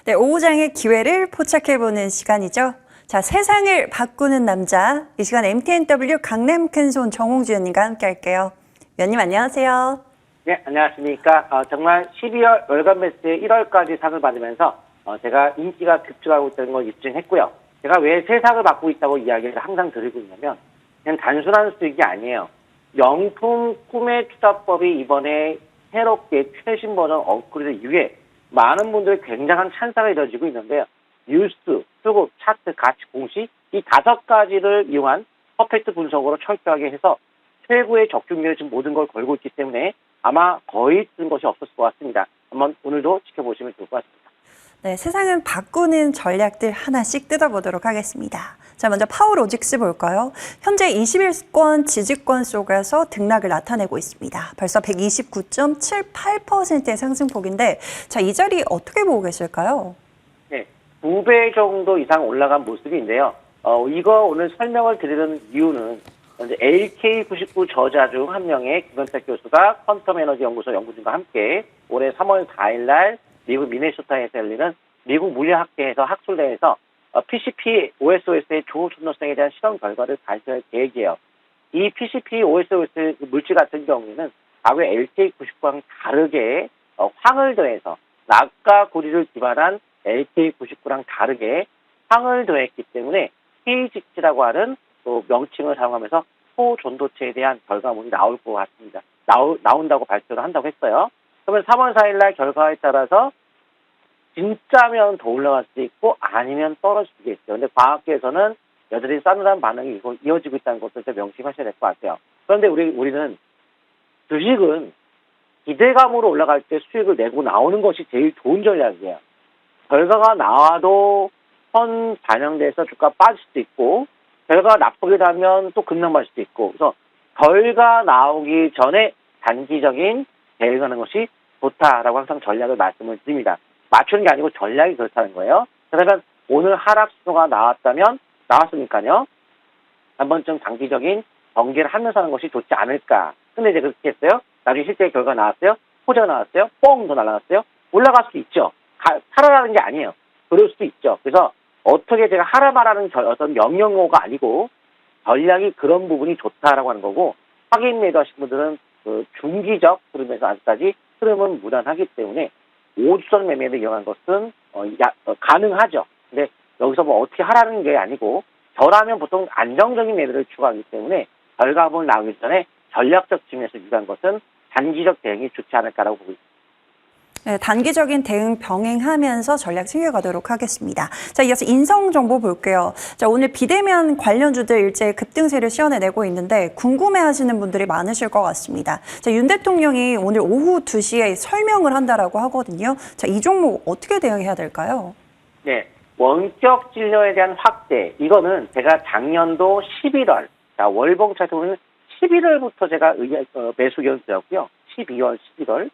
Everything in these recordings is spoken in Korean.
네, 오후장의 기회를 포착해보는 시간이죠. 자, 세상을 바꾸는 남자. 이 시간 MTNW 강남 큰손 정홍주 위원님과 함께 할게요. 위원님 안녕하세요. 네, 안녕하십니까. 정말 12월 월간 매스의 1월까지 상을 받으면서 제가 인기가 급증하고 있다는 걸 입증했고요. 제가 왜 세상을 바꾸고 있다고 이야기를 항상 드리고 있냐면 그냥 단순한 수익이 아니에요. 명품 꿈의 투자법이 이번에 새롭게 최신 버전 업그레이드 이후에 많은 분들의 굉장한 찬사가 이루어지고 있는데요. 뉴스, 수급, 차트, 가치, 공시 이 5가지를 이용한 퍼펙트 분석으로 철저하게 해서 최고의 적중률에 지금 모든 걸 걸고 있기 때문에 아마 거의 쓴 것이 없었을 것 같습니다. 한번 오늘도 지켜보시면 좋을 것 같습니다. 네, 세상을 바꾸는 전략들 하나씩 뜯어보도록 하겠습니다. 자, 먼저 파워로직스 볼까요? 현재 21권 지지권 속에서 등락을 나타내고 있습니다. 벌써 129.78%의 상승폭인데, 자, 이 자리 어떻게 보고 계실까요? 네, 2배 정도 이상 올라간 모습인데요. 이거 오늘 설명을 드리는 이유는 LK99 저자 중 한 명의 김현택 교수가 퀀텀 에너지 연구소 연구진과 함께 올해 3월 4일 날 미국 미네소타에서 열리는 미국 물리학회에서 학술대회에서 PCP OSOS의 조전도성에 대한 실험 결과를 발표할 계획이에요. 이 PCP OSOS 물질 같은 경우에는 과거의 LK99랑 다르게 황을 더해서 낙과 구리를 기반한 LK99랑 다르게 황을 더했기 때문에 KGC라고 하는 또 명칭을 사용하면서 초전도체에 대한 결과물이 나올 것 같습니다. 나온다고 발표를 한다고 했어요. 그러면 3월 4일 날 결과에 따라서 진짜면 더 올라갈 수도 있고 아니면 떨어질 수도 있어요. 근데 과학계에서는 여전히 싸늘한 반응이 이어지고 있다는 것도 좀 명심하셔야 될 것 같아요. 그런데 우리는 주식은 기대감으로 올라갈 때 수익을 내고 나오는 것이 제일 좋은 전략이에요. 결과가 나와도 선 반영돼서 주가 빠질 수도 있고 결과가 나쁘게 나면 또 급락할 수도 있고 그래서 결과 나오기 전에 단기적인 대응하는 것이 좋다라고 항상 전략을 말씀을 드립니다. 맞추는 게 아니고 전략이 그렇다는 거예요. 그러면 오늘 하락 신호가 나왔으니까요. 한 번쯤 단기적인 경계를 하면서 하는 것이 좋지 않을까. 근데 이제 그렇게 했어요. 나중에 실제 결과 나왔어요. 호재가 나왔어요. 뻥 더 날아갔어요. 올라갈 수도 있죠. 살아라는 게 아니에요. 그럴 수도 있죠. 그래서 어떻게 제가 하라 말하는 어떤 명령어가 아니고 전략이 그런 부분이 좋다라고 하는 거고 확인 매도하신 분들은 그 중기적 흐름에서 아직까지 흐름은 무난하기 때문에 5주선 매매를 이용한 것은 가능하죠. 근데 여기서 뭐 어떻게 하라는 게 아니고 저라면 보통 안정적인 매매를 추구하기 때문에 결과물 나오기 전에 전략적 측면에서 유도한 것은 단기적 대응이 좋지 않을까라고 보고 있습니다. 네, 단기적인 대응 병행하면서 전략 챙겨가도록 하겠습니다. 자, 이어서 인성 정보 볼게요. 자, 오늘 비대면 관련주들 일제 급등세를 시연해내고 있는데 궁금해하시는 분들이 많으실 것 같습니다. 자, 윤 대통령이 오늘 오후 2시에 설명을 한다라고 하거든요. 자, 이 종목 어떻게 대응해야 될까요? 네, 원격 진료에 대한 확대. 이거는 제가 작년도 11월, 자, 월봉 차트는 11월부터 제가 매수 의견을 드렸고요. 12월, 11월.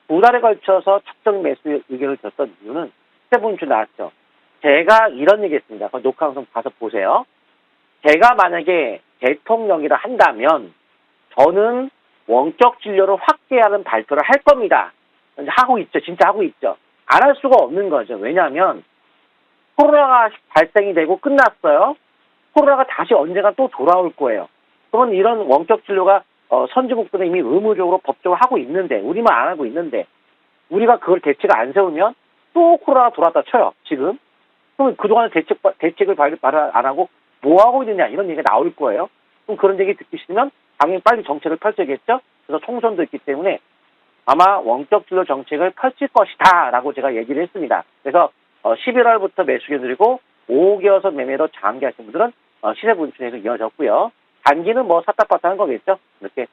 2달에 걸쳐서 특정 매수 의견을 줬던 이유는 세 분주 나왔죠. 제가 이런 얘기 했습니다. 그 녹화 방송 가서 보세요. 제가 만약에 대통령이라 한다면 저는 원격 진료를 확대하는 발표를 할 겁니다. 하고 있죠. 진짜 하고 있죠. 안 할 수가 없는 거죠. 왜냐하면 코로나가 발생이 되고 끝났어요. 코로나가 다시 언젠가 또 돌아올 거예요. 그러면 이런 원격 진료가 선진국들은 이미 의무적으로 법적으로 하고 있는데 우리만 안 하고 있는데 우리가 그걸 대책을 안 세우면 또 코로나가 돌아왔다 쳐요. 지금. 그럼 그동안 대책을 발표 안 하고 뭐 하고 있느냐 이런 얘기가 나올 거예요. 그럼 그런 얘기 듣기 싫으면 당연히 빨리 정책을 펼쳐야겠죠. 그래서 총선도 있기 때문에 아마 원격 진료 정책을 펼칠 것이다 라고 제가 얘기를 했습니다. 그래서 11월부터 매수견 드리고 5개월선 매매로 장기하신 분들은 시세 분출에서 이어졌고요. 단기는 뭐 샀다 갔다 하는 거겠죠. 이렇게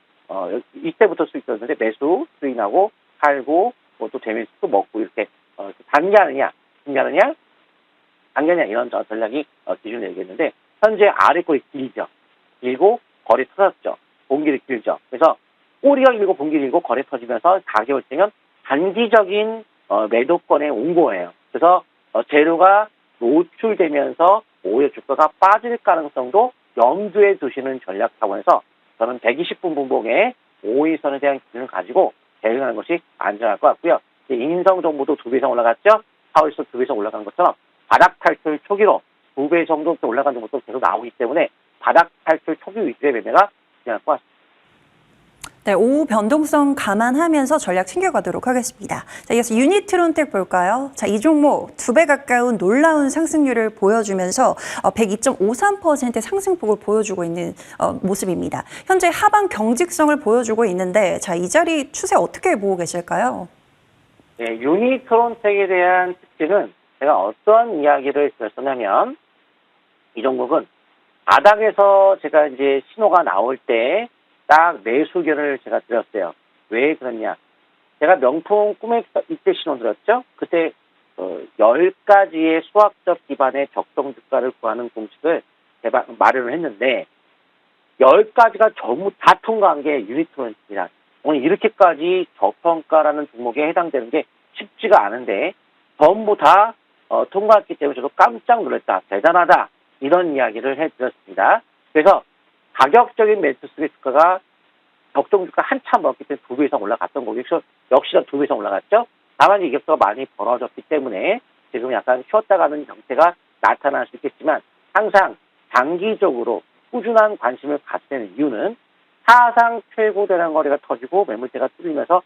이때부터 수익 줬는데 매수 수익하고 팔고 또 재매수도 먹고 이렇게 단기하느냐 중기하느냐 단기하느냐 이런 전략이 기준을 얘기했는데 현재 아래 꼬리 길죠. 길고 거래 터졌죠. 봉길이 길죠. 그래서 꼬리가 길고 봉길이 길고 거래 터지면서 가격을 치면 단기적인 매도권에 온 거예요. 그래서 재료가 노출되면서 오히려 주가가 빠질 가능성도 염두에 두시는 전략 차원에서 저는 120분 분봉에 5일선에 대한 기준을 가지고 대응하는 것이 안전할 것 같고요. 인성 정보도 2배 이상 올라갔죠. 파워에서 2배 이상 올라간 것처럼 바닥 탈출 초기로 2배 정도 올라가는 것도 계속 나오기 때문에 바닥 탈출 초기 위주의 매매가 진행할 것 같습니다. 네, 오후 변동성 감안하면서 전략 챙겨가도록 하겠습니다. 자, 이어서 유니트론텍 볼까요? 자, 이 종목 2배 가까운 놀라운 상승률을 보여주면서 102.53% 상승폭을 보여주고 있는 모습입니다. 현재 하방 경직성을 보여주고 있는데, 자, 이 자리 추세 어떻게 보고 계실까요? 네, 유니트론텍에 대한 특징은 제가 어떤 이야기를 드렸었냐면 이 종목은 바닥에서 제가 이제 신호가 나올 때 딱 매수 견을 제가 드렸어요. 왜 그러냐? 제가 명품 꿈의 이때 신호 드렸죠? 그때 10가지의 수학적 기반의 적정 주가를 구하는 공식을 마련을 했는데 10가지가 전부 다 통과한 게 유니트론입니다. 오늘 이렇게까지 저평가라는 종목에 해당되는 게 쉽지가 않은데 전부 다 통과했기 때문에 저도 깜짝 놀랐다. 대단하다. 이런 이야기를 해드렸습니다. 그래서 가격적인 매수수의 주가가 적정 주가 한참 먹기 때문에 2배 이상 올라갔던 거고 역시나 2배 이상 올라갔죠. 다만 이 격수가 많이 벌어졌기 때문에 지금 약간 쉬었다 가는 형태가 나타날 수 있겠지만 항상 장기적으로 꾸준한 관심을 갖게 되는 이유는 사상 최고 대량 거래가 터지고 매물대가 뚫리면서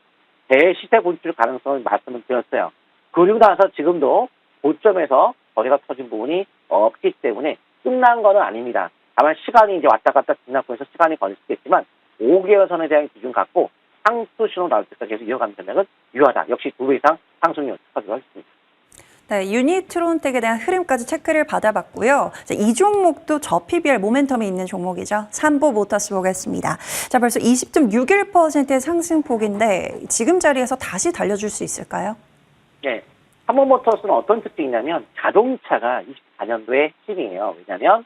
대시세 분출 가능성을 말씀을 드렸어요. 그리고 나서 지금도 고점에서 거래가 터진 부분이 없기 때문에 끝난 거는 아닙니다. 다만 시간이 이제 왔다 갔다 지나고 해서 시간이 걸릴 수 있겠지만 5개월 선에 대한 기준 갖고 상수 신호 나올 때까지 계속 이어가는 전략은 유효하다. 역시 2배 이상 상승률 하도록 하겠습니다. 네, 유니트론텍에 대한 흐름까지 체크를 받아봤고요. 자, 이 종목도 저PBR 모멘텀이 있는 종목이죠. 삼보모터스 보겠습니다. 자, 벌써 20.61%의 상승폭인데 지금 자리에서 다시 달려줄 수 있을까요? 네, 삼보모터스는 어떤 특징이 있냐면 자동차가 24년도에 핵심이에요. 왜냐하면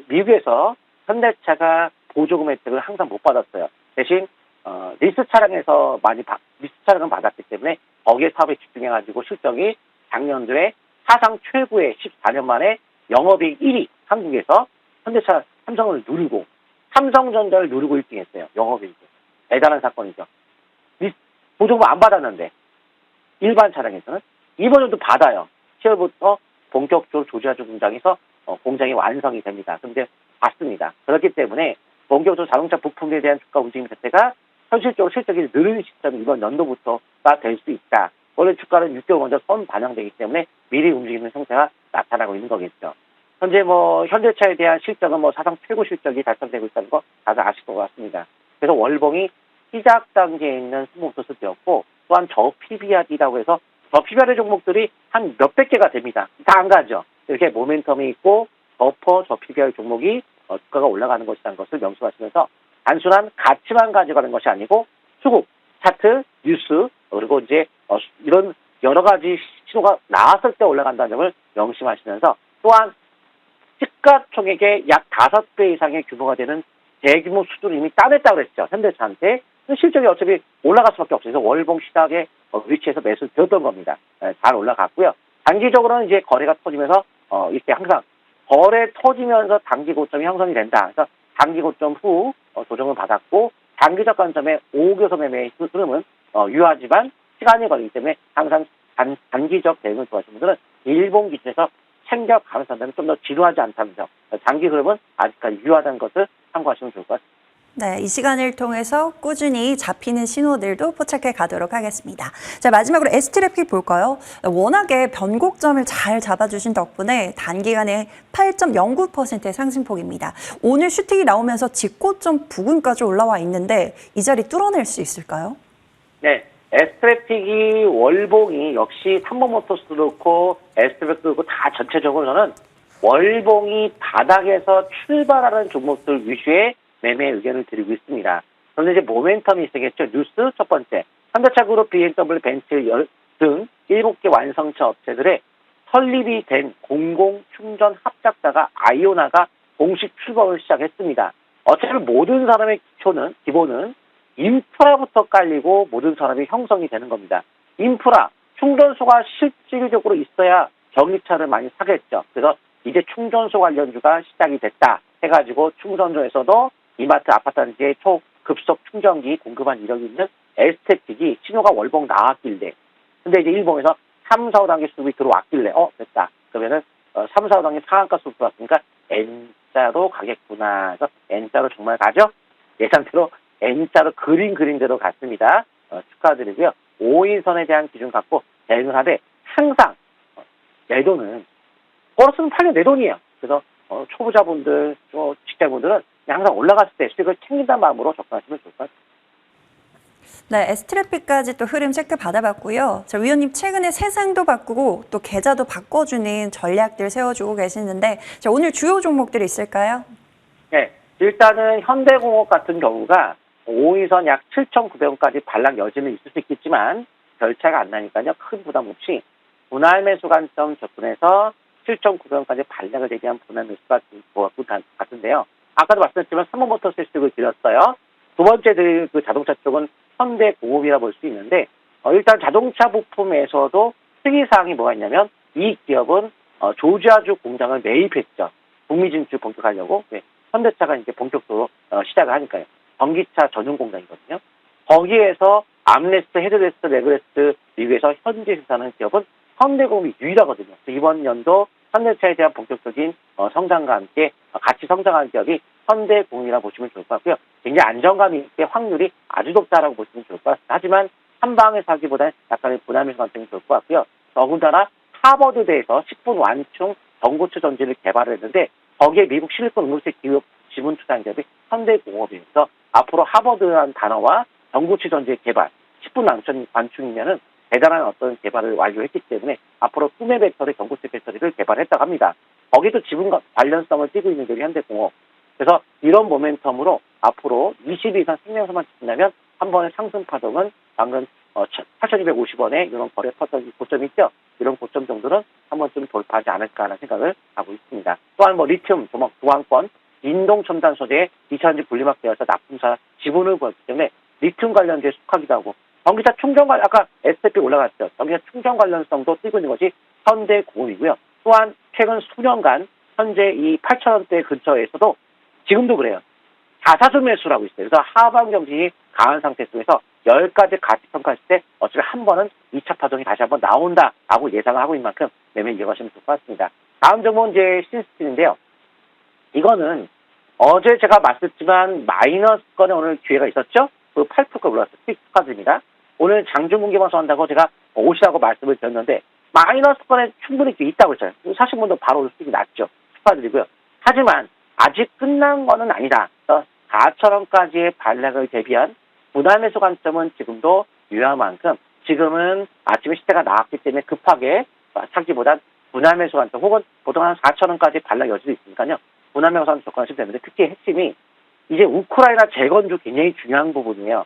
미국에서 현대차가 보조금 혜택을 항상 못 받았어요. 대신 리스 차량에서 리스 차량을 받았기 때문에 거기에 사업에 집중해가지고 실적이 작년도에 사상 최고의 14년 만에 영업이익 1위 한국에서 현대차 삼성을 누르고 삼성전자를 누르고 1등했어요. 영업이익. 대단한 사건이죠. 보조금 안 받았는데 일반 차량에서는 이번에도 받아요. 10월부터 본격적으로 조지아주 공장에서 공장이 완성이 됩니다. 그런데 받습니다. 그렇기 때문에 본격적으로 자동차 부품에 대한 주가 움직임 자체가 현실적으로 실적이 느는 시점이 이번 연도부터가 될 수 있다. 원래 주가는 6개월 먼저 선 반영되기 때문에 미리 움직이는 형태가 나타나고 있는 거겠죠. 현재 현대차에 대한 실적은 사상 최고 실적이 달성되고 있다는 거 다들 아실 것 같습니다. 그래서 월봉이 시작 단계에 있는 스모터스 되었고 또한 저PBR이라고 해서 저PBR 종목들이 한 몇백 개가 됩니다. 다 안 가죠. 이렇게 모멘텀이 있고 저PBR 종목이 주가가 올라가는 것이라는 것을 명심하시면서 단순한 가치만 가져가는 것이 아니고 수급, 차트, 뉴스 그리고 이제 이런 여러 가지 신호가 나왔을 때 올라간다는 점을 명심하시면서 또한 시가총액의 약 5배 이상의 규모가 되는 대규모 수주를 이미 따냈다고 그랬죠. 현대차한테. 실적이 어차피 올라갈 수밖에 없어요. 그래서 월봉 시작의 위치에서 매수를 드렸던 겁니다. 잘 올라갔고요. 단기적으로는 이제 거래가 터지면서 이렇게 항상 거래 터지면서 단기 고점이 형성이 된다. 그래서 단기 고점 후 조정을 받았고 장기적 관점의 5교섭 매매의 흐름은 유효하지만 시간이 걸리기 때문에 항상 단기적 대응을 좋아하시는 분들은 일본 기준에서 챙겨가면서 좀 더 지루하지 않다는 점. 장기 흐름은 아직까지 유효하다는 것을 참고하시면 좋을 것 같습니다. 네, 이 시간을 통해서 꾸준히 잡히는 신호들도 포착해 가도록 하겠습니다. 자, 마지막으로 S트래픽 볼까요? 워낙에 변곡점을 잘 잡아주신 덕분에 단기간에 8.09%의 상승폭입니다. 오늘 슈팅이 나오면서 직고점 부근까지 올라와 있는데 이 자리 뚫어낼 수 있을까요? 네, S트래픽이 월봉이 역시 삼보모터스도 그렇고 S트래픽도 그렇고 다 전체적으로 저는 월봉이 바닥에서 출발하는 종목들 위주의 매매 의견을 드리고 있습니다. 그런데 이제 모멘텀이 있겠죠. 뉴스 첫 번째. 현대차 그룹, BMW, 벤츠 등 7개 완성차 업체들의 설립이 된 공공 충전 합작사가 아이오나가 공식 출범을 시작했습니다. 어차피 모든 사람의 기본은 인프라부터 깔리고 모든 사람이 형성이 되는 겁니다. 인프라, 충전소가 실질적으로 있어야 전기차를 많이 사겠죠. 그래서 이제 충전소 관련주가 시작이 됐다 해가지고 충전소에서도 이마트, 아파트 단지에 초급속 충전기 공급한 이력이 있는 S트래픽이 신호가 월봉 나왔길래 근데 이제 일본에서 3, 4, 5단계 수급이 들어왔길래 됐다. 그러면은 3, 4, 5단계 상한가 수급 들어왔으니까 N자로 가겠구나. 그래서 N자로 정말 가죠. 예상대로 N자로 그린 대로 갔습니다. 축하드리고요. 5일선에 대한 기준 갖고 대응을 하되 항상 내돈은 벌었으면 팔려 내 돈이에요. 그래서 초보자분들, 직장분들은 항상 올라갔을 때 수익을 챙긴다는 마음으로 접근하시면 좋을 것 같습니다. 네, S트래픽까지 또 흐름 체크 받아봤고요. 자, 위원님 최근에 세상도 바꾸고 또 계좌도 바꿔주는 전략들 세워주고 계시는데 자, 오늘 주요 종목들이 있을까요? 네, 일단은 현대공업 같은 경우가 5일선 약 7,900원까지 반락 여지는 있을 수 있겠지만 별 차이가 안 나니까요. 큰 부담 없이 분할 매수 관점 접근해서 7,900원까지 반락을 대비한 분할 매수가 될 것 같은데요. 아까도 말씀드렸지만 3번부터 실수를 드렸어요. 두 번째 그 자동차 쪽은 현대공업이라 볼 수 있는데 일단 자동차 부품에서도 특이사항이 뭐가 있냐면 이 기업은 조지아주 공장을 매입했죠. 북미 진출 본격하려고. 네, 현대차가 이제 본격적으로 시작을 하니까요. 전기차 전용 공장이거든요. 거기에서 암레스트, 헤드레스트, 레그레스트 미국에서 현재 생산하는 기업은 현대공업이 유일하거든요. 이번 연도 현대차에 대한 본격적인 성장과 함께 같이 성장하는 기업이 현대공업이라 보시면 좋을 것 같고요. 굉장히 안정감이 있게 확률이 아주 높다라고 보시면 좋을 것 같습니다. 하지만 한 방에 사기보다는 약간의 분할매수 관점이 좋을 것 같고요. 더군다나 하버드대에서 10분 완충 전고체 전지를 개발을 했는데 거기에 미국 실리콘 응급색 기업 지분 투자한 기업이 현대공업이면서 앞으로 하버드라는 단어와 전고체 전지의 개발 10분 완충이면은 대단한 어떤 개발을 완료했기 때문에 앞으로 꿈의 배터리, 전고체 배터리를 개발했다고 합니다. 거기도 지분과 관련성을 띠고 있는 게 현대공업. 그래서 이런 모멘텀으로 앞으로 20일 이상 생명선만 지킨다면 한 번의 상승 파동은 방금 8,250원에 이런 거래 퍼던 고점이 있죠. 이런 고점 정도는 한 번쯤 돌파하지 않을까라는 생각을 하고 있습니다. 또한 리튬, 도안권, 인동첨단 소재에 2차전지 분리막되어서 납품사 지분을 보였기 때문에 리튬 관련주에 속하기도 하고 전기차 충전 아까 S&P 올라갔죠. 전기차 충전 관련성도 띄고 있는 것이 현대공업이고요. 또한 최근 수년간 현재 이 8,000원대 근처에서도 지금도 그래요. 자사주 매수라고 있어요. 그래서 하방 경직이 강한 상태 속에서 10가지 가치 평가했을 때 어차피 한 번은 2차 파동이 다시 한번 나온다라고 예상을 하고 있는 만큼 매매 이어가시면 좋을 것 같습니다. 다음 종목은 이제 신스틸인데요. 이거는 어제 제가 말씀드렸지만 마이너스권에 오늘 기회가 있었죠. 그 8%가 올랐어요. 축하드립니다. 오늘 장중분기 방송한다고 제가 오시라고 말씀을 드렸는데 마이너스권에 충분히 기회 있다고 했어요. 사실 분도 바로 수익이 났죠. 축하드리고요. 하지만 아직 끝난 거는 아니다. 4,000원까지의 반락을 대비한 분할매수 관점은 지금도 유효한 만큼 지금은 아침에 시세가 나왔기 때문에 급하게 사기보단 분할매수 관점 혹은 보통 한 4,000원까지 반락 여지도 있으니까요. 분할매수 관점 접근하시면 되는데 특히 핵심이 이제 우크라이나 재건주 굉장히 중요한 부분이에요.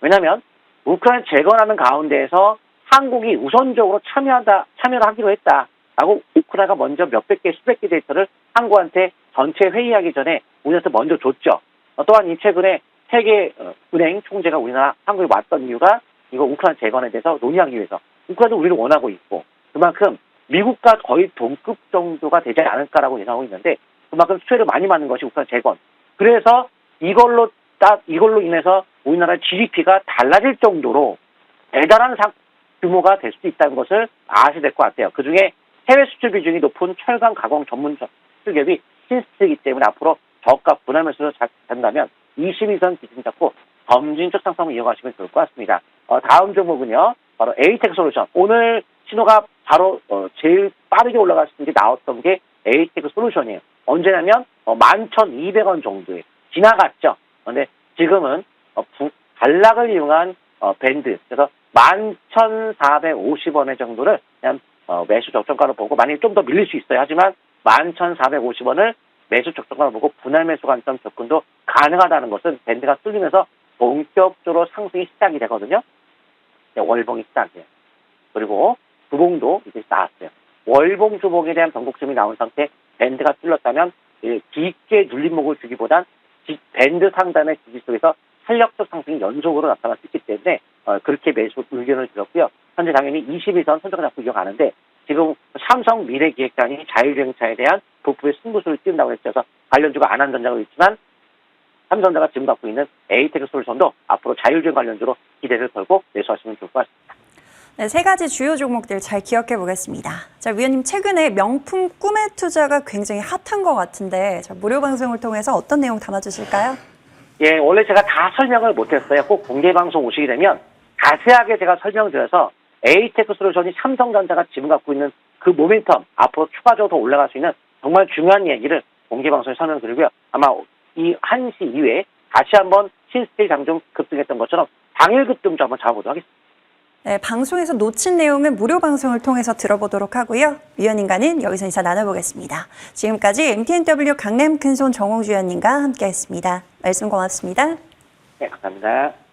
왜냐하면 우크라이나 재건하는 가운데에서 한국이 우선적으로 참여를 하기로 했다라고 우크라이나가 먼저 몇백 개, 수백 개 데이터를 한국한테 전체 회의하기 전에 우리한테 먼저 줬죠. 또한 이 최근에 세계 은행 총재가 우리나라 한국에 왔던 이유가 이거 우크라이나 재건에 대해서 논의하기 위해서 우크라이나도 우리를 원하고 있고 그만큼 미국과 거의 동급 정도가 되지 않을까라고 예상하고 있는데 그만큼 수혜를 많이 받는 것이 우크라이나 재건. 그래서 이걸로 인해서 우리나라 GDP가 달라질 정도로 대단한 규모가 될 수 있다는 것을 아셔야 될 것 같아요. 그중에 해외 수출 비중이 높은 철강 가공 전문 수출기업이 신스틸이기 때문에 앞으로 저가 분할 매수를 잘 된다면 22선 기준 잡고 점진적 상승을 이어가시면 좋을 것 같습니다. 다음 종목은요. 바로 에이텍 솔루션. 오늘 신호가 바로 제일 빠르게 올라갈 수 있는 게 나왔던 게 에이텍 솔루션이에요. 언제냐면 11,200원 정도에 지나갔죠. 그런데 지금은 반락을 이용한 밴드. 그래서 11,450원의 정도를 그냥 매수 적정가로 보고 만약에 좀 더 밀릴 수 있어요. 하지만 11,450원을 매수 적정가로 보고 분할 매수 관점 접근도 가능하다는 것은 밴드가 뚫리면서 본격적으로 상승이 시작이 되거든요. 네, 월봉이 시작이에요. 그리고 주봉도 이제 나왔어요. 월봉 주봉에 대한 변곡점이 나온 상태 밴드가 뚫렸다면 깊게 눌림목을 주기보단 밴드 상단의 지지 속에서 탄력적 상승이 연속으로 나타날 수 있기 때문에 그렇게 매수 의견을 드렸고요. 현재 당연히 22선 선정을 잡고 이어가는데 지금 삼성 미래기획단이 자율주행차에 대한 부품의 승부수를 띄운다고 했어서 관련주가 안한전자가 있지만 삼성전자가 지금 갖고 있는 에이텍 솔루션도 앞으로 자율주행 관련주로 기대를 걸고 매수하시면 좋을 것 같습니다. 네, 세 가지 주요 종목들 잘 기억해 보겠습니다. 자, 위원님 최근에 명품 꿈의 투자가 굉장히 핫한 것 같은데 자, 무료 방송을 통해서 어떤 내용 담아주실까요? 예, 원래 제가 다 설명을 못했어요. 꼭 공개 방송 오시게 되면 자세하게 제가 설명드려서 에이텍스솔루션이 삼성전자가 지금 갖고 있는 그 모멘텀 앞으로 추가적으로 더 올라갈 수 있는 정말 중요한 얘기를 공개 방송에 설명드리고요. 아마 이 1시 이후에 다시 한번 신스틸 장중 급등했던 것처럼 당일 급등 좀 한번 잡아보도록 하겠습니다. 네, 방송에서 놓친 내용은 무료 방송을 통해서 들어보도록 하고요. 위원님과는 여기서 인사 나눠보겠습니다. 지금까지 MTNW 강남 큰손 정홍주 위원님과 함께했습니다. 말씀 고맙습니다. 네, 감사합니다.